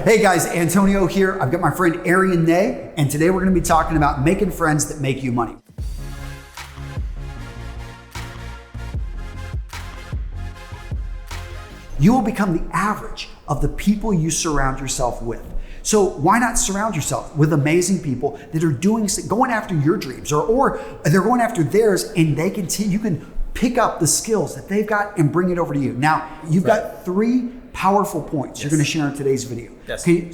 Hey guys, Antonio here. I've got my friend Arian Nay, and today we're going to be talking about making friends that make you money. You will become the average of the people you surround yourself with. So why not surround yourself with amazing people that are going after your dreams, or they're going after theirs, and you can pick up the skills that they've got and bring it over to you. Now, you've got three powerful points you're going to share in today's video. Yes. Can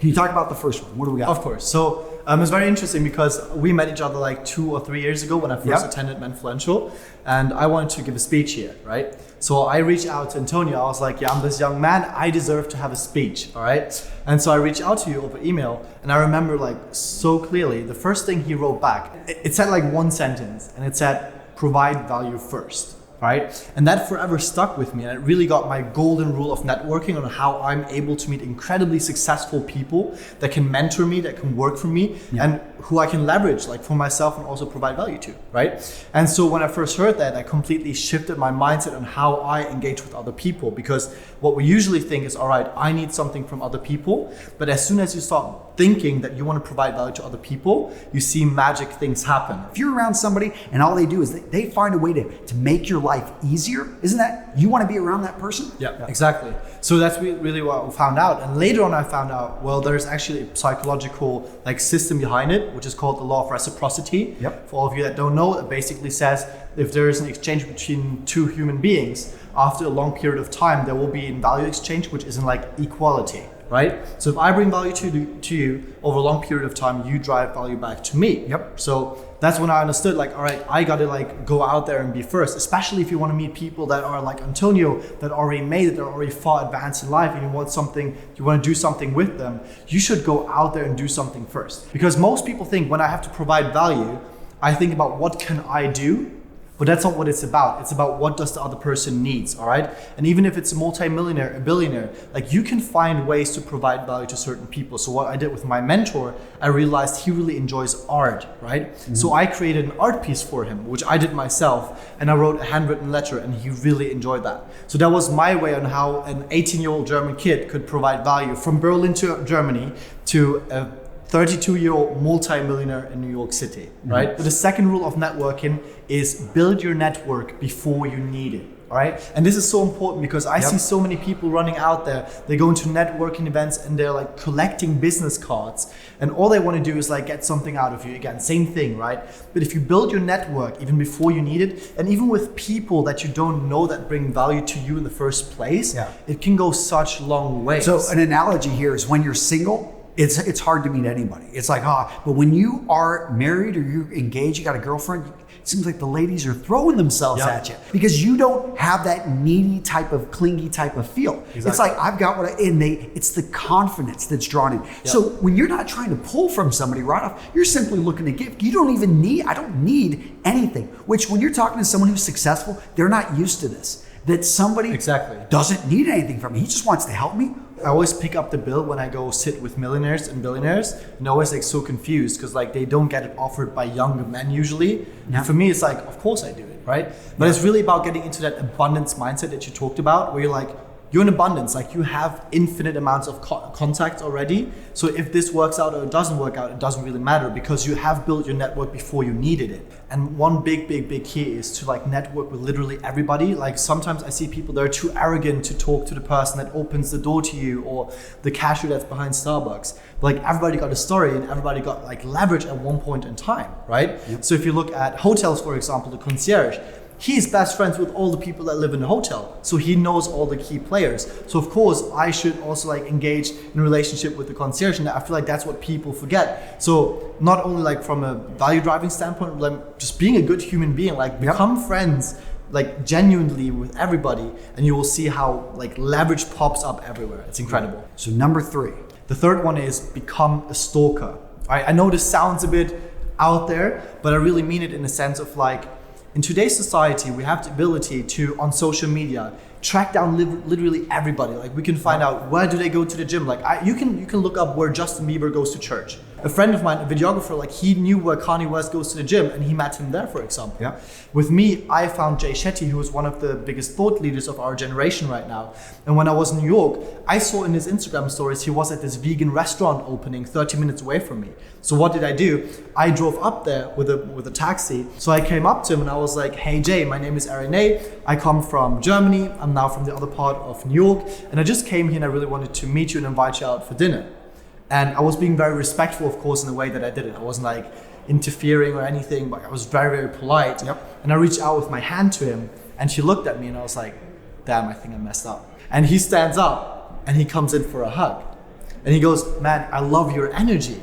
you talk about the first one? What do we got? Of course. So it's very interesting because we met each other like 2 or 3 years ago when I first attended Menfluential, and I wanted to give a speech here, right? So I reached out to Antonio. I was like, yeah, I'm this young man. I deserve to have a speech, all right? And so I reached out to you over email, and I remember like so clearly, the first thing he wrote back, it said like one sentence, and it said, provide value first. Right? And that forever stuck with me, and it really got my golden rule of networking on how I'm able to meet incredibly successful people that can mentor me, that can work for me, and who I can leverage like for myself and also provide value to, right? And so when I first heard that, I completely shifted my mindset on how I engage with other people, because what we usually think is, all right, I need something from other people, but as soon as you start thinking that you want to provide value to other people, you see magic things happen. If you're around somebody and all they do is they find a way to make your life easier, isn't that, you want to be around that person? Yeah, exactly. So that's really what we found out. And later on I found out, well, there's actually a psychological like system behind it, which is called the Law of Reciprocity. Yep. For all of you that don't know, it basically says if there is an exchange between two human beings, after a long period of time, there will be a value exchange, which is in like equality. Right? So if I bring value to you over a long period of time, you drive value back to me. Yep. So that's when I understood, like, all right, I gotta like go out there and be first, especially if you want to meet people that are like Antonio, that already made it, they're already far advanced in life, and you want to do something with them. You should go out there and do something first. Because most people think when I have to provide value, I think about what can I do? But that's not what it's about. It's about what does the other person needs, all right? And even if it's a multi-millionaire, a billionaire, like you can find ways to provide value to certain people. So what I did with my mentor, I realized he really enjoys art, right? Mm-hmm. So I created an art piece for him, which I did myself, and I wrote a handwritten letter, and he really enjoyed that. So that was my way on how an 18-year-old German kid could provide value from Berlin to Germany to a 32-year-old multi-millionaire in New York City, right? Mm-hmm. The second rule of networking is build your network before you need it, all right? And this is so important because I see so many people running out there, they go into networking events and they're like collecting business cards, and all they want to do is like get something out of you. Again, same thing, right? But if you build your network even before you need it, and even with people that you don't know that bring value to you in the first place, it can go such long ways. So an analogy here is when you're single, it's hard to meet anybody. It's like, but when you are married or you're engaged, you got a girlfriend, it seems like the ladies are throwing themselves at you because you don't have that needy type of clingy type of feel. Exactly. It's like, I've got it's the confidence that's drawn in. So when you're not trying to pull from somebody right off, you're simply looking to give. I don't need anything, which when you're talking to someone who's successful, they're not used to this. That somebody doesn't need anything from me. He just wants to help me. I always pick up the bill when I go sit with millionaires and billionaires, and I always like so confused because like they don't get it offered by younger men usually. And for me, it's like, of course I do it, right? But it's really about getting into that abundance mindset that you talked about, where you're like, you're in abundance, like you have infinite amounts of contacts already. So if this works out or it doesn't work out, it doesn't really matter because you have built your network before you needed it. And one big key is to like network with literally everybody. Like sometimes I see people that are too arrogant to talk to the person that opens the door to you or the cashier that's behind Starbucks. Like everybody got a story and everybody got like leverage at one point in time, right? Yep. So if you look at hotels, for example, the concierge, he's best friends with all the people that live in the hotel. So he knows all the key players. So of course, I should also like engage in a relationship with the concierge. And I feel like that's what people forget. So not only like from a value driving standpoint, like just being a good human being, like become friends, like genuinely with everybody. And you will see how like leverage pops up everywhere. It's incredible. So number 3. The third one is become a stalker. All right, I know this sounds a bit out there, but I really mean it in the sense of like, in today's society, we have the ability to, on social media, track down literally everybody. Like we can find out where do they go to the gym. Like you can look up where Justin Bieber goes to church. A friend of mine, a videographer, like he knew where Kanye West goes to the gym and he met him there, for example. Yeah. With me, I found Jay Shetty, who is one of the biggest thought leaders of our generation right now. And when I was in New York, I saw in his Instagram stories, he was at this vegan restaurant opening 30 minutes away from me. So what did I do? I drove up there with a taxi. So I came up to him and I was like, hey Jay, my name is Rene. I come from Germany. I'm now from the other part of New York. And I just came here and I really wanted to meet you and invite you out for dinner. And I was being very respectful, of course, in the way that I did it. I wasn't like interfering or anything, but I was very, very polite. Yep. And I reached out with my hand to him and she looked at me and I was like, damn, I think I messed up. And he stands up and he comes in for a hug. And he goes, man, I love your energy.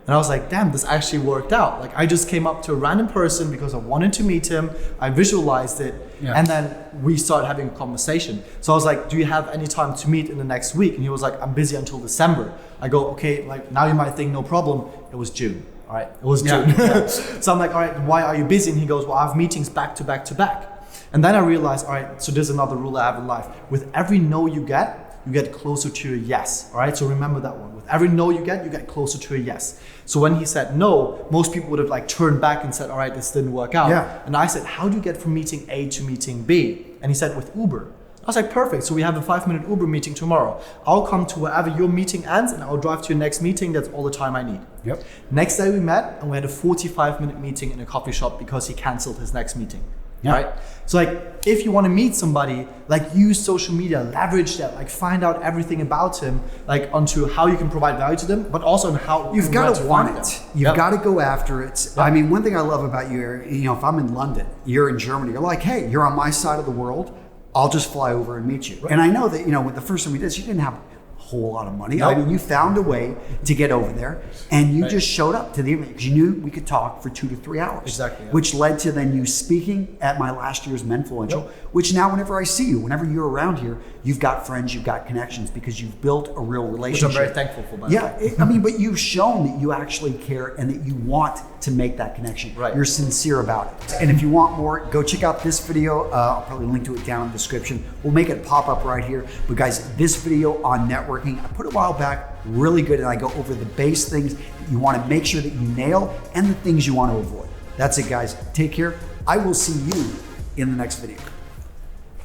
And I was like, damn, this actually worked out. Like I just came up to a random person because I wanted to meet him. I visualized it. Yeah. And then we started having a conversation. So I was like, do you have any time to meet in the next week? And he was like, I'm busy until December. I go, okay, like now you might think no problem. It was June. All right, it was June. Yeah. So I'm like, all right, why are you busy? And he goes, well, I have meetings back to back to back. And then I realized, all right, so there's another rule I have in life. With every no you get closer to a yes. All right, so remember that one. With every no you get closer to a yes. So when he said no, most people would have like turned back and said, all right, this didn't work out. Yeah. And I said, how do you get from meeting A to meeting B? And he said, with Uber. I was like, perfect. So we have a 5-minute Uber meeting tomorrow. I'll come to wherever your meeting ends and I'll drive to your next meeting. That's all the time I need. Yep. Next day we met and we had a 45-minute meeting in a coffee shop because he canceled his next meeting. Yeah. Right? So like, if you want to meet somebody, like use social media, leverage that, like find out everything about him, like onto how you can provide value to them, but also on how You've got to want it. them. You've Yep. got to go after it. I mean, one thing I love about you, if I'm in London, you're in Germany, you're like, hey, you're on my side of the world. I'll just fly over and meet you. Right. And I know that, with the first time we did this, you didn't have a whole lot of money. Nope. I mean, you found a way to get over there and you Right. just showed up to the event because you knew we could talk for 2 to 3 hours. Exactly, yeah. Which led to then you speaking at my last year's Menfluential, Yep. which now whenever I see you, whenever you're around here, you've got friends, you've got connections because you've built a real Which relationship. I'm very thankful for. By the Yeah, way. I mean, but you've shown that you actually care and that you want to make that connection. Right. You're sincere about it. And if you want more, go check out this video. I'll probably link to it down in the description. We'll make it pop up right here. But guys, this video on networking, I put it a while back, really good. And I go over the base things that you want to make sure that you nail and the things you want to avoid. That's it, guys. Take care. I will see you in the next video.